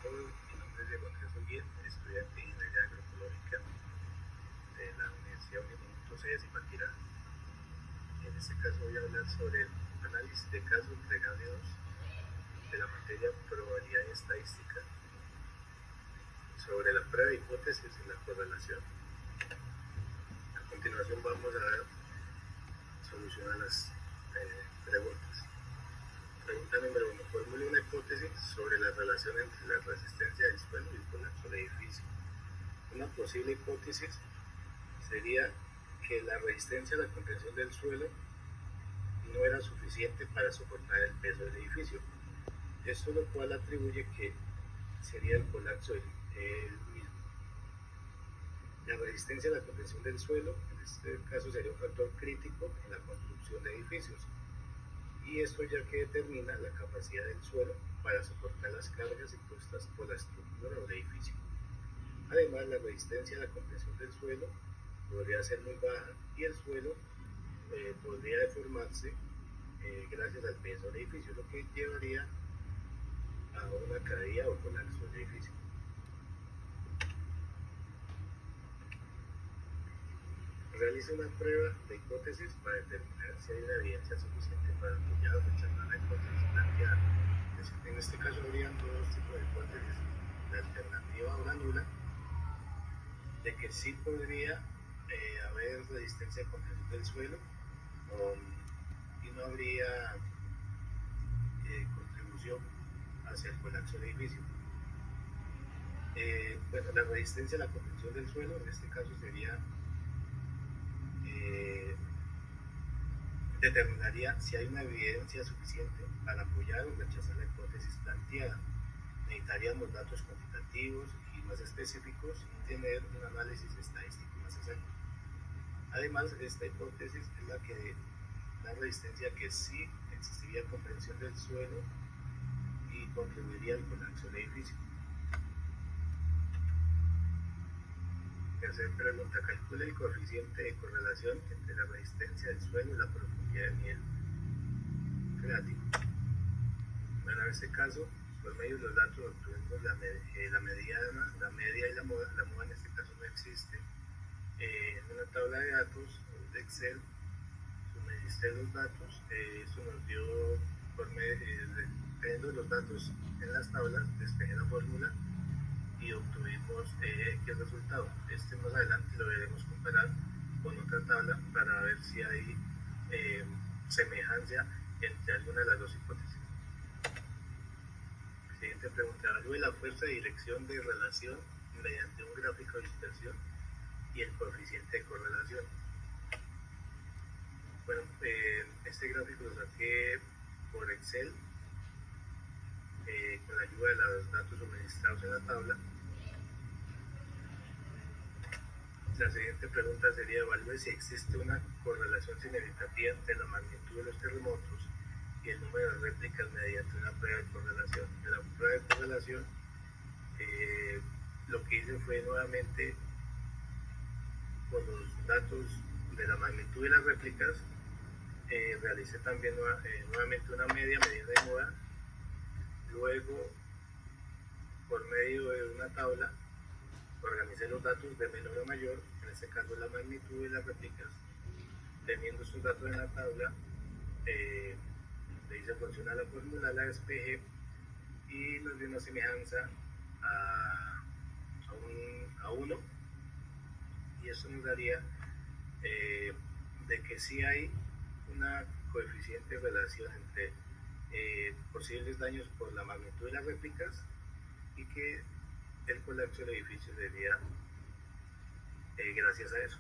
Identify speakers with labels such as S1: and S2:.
S1: todos, mi nombre es Diego Andrés Olguín, estudiante de Ingeniería Agroecológica de la Universidad Uniminuto C de Zipaquirá. En este caso voy a hablar sobre el análisis de casos entregable 2 de la materia probabilidad y estadística, sobre la prueba de hipótesis y la correlación. A continuación vamos a solucionar las preguntas. Pregunta número 1. Formule una hipótesis sobre la relación entre la resistencia del suelo y el colapso del edificio. Una posible hipótesis sería que la resistencia a la contención del suelo no era suficiente para soportar el peso del edificio. Esto lo cual atribuye que sería el colapso del mismo. La resistencia a la contención del suelo, en este caso, sería un factor crítico en la construcción de edificios. Y esto ya que determina la capacidad del suelo para soportar las cargas impuestas por la estructura o el edificio. Además, la resistencia a la compresión del suelo podría ser muy baja y el suelo podría deformarse gracias al peso del edificio, lo que llevaría a una caída o colapso del edificio. Realiza una prueba de hipótesis para determinar si hay una evidencia suficiente para apoyar o rechazar la hipótesis planteada. En este caso habrían dos tipos de hipótesis: la alternativa o la nula, de que sí podría haber resistencia de contención del suelo y no habría contribución hacia el colapso del edificio. Bueno, la resistencia a la contención del suelo en este caso sería determinaría si hay una evidencia suficiente para apoyar o rechazar la hipótesis planteada. Necesitaríamos datos cuantitativos y más específicos y tener un análisis estadístico más exacto. Además, esta hipótesis es la que da resistencia que sí existiría comprensión del suelo y contribuiría al colapso del edificio. Tercera pregunta: calcula el coeficiente de correlación entre la resistencia del suelo y la profundidad del nivel freático. Bueno, en este caso, por medio de los datos obtuvimos la mediana, la media y la moda. La moda en este caso no existe. En una tabla de datos de Excel, suministré los datos. Eso nos dio, por medio teniendo los datos en las tablas, despejé la fórmula y obtuvimos X resultado. Más adelante lo veremos comparar con otra tabla para ver si hay semejanza entre alguna de las dos hipótesis. Siguiente pregunta: evalúe la fuerza de dirección de relación mediante un gráfico de dispersión y el coeficiente de correlación. Bueno, este gráfico lo saqué por Excel con la ayuda de los datos suministrados en la tabla. La siguiente pregunta sería: evalúe si existe una correlación significativa entre la magnitud de los terremotos y el número de réplicas mediante una prueba de correlación. En la prueba de correlación lo que hice fue nuevamente, con los datos de la magnitud de las réplicas, realicé también nuevamente una media, mediana y moda. Luego, por medio de una tabla, organicé los datos de menor a mayor, en este caso la magnitud de las réplicas. Teniendo estos datos en la tabla, le hice funcionar la fórmula, la despejé y nos dio una semejanza a 1, y eso nos daría de que sí hay una coeficiente de relación entre posibles daños por la magnitud de las réplicas y que el colapso del edificio sería gracias a eso.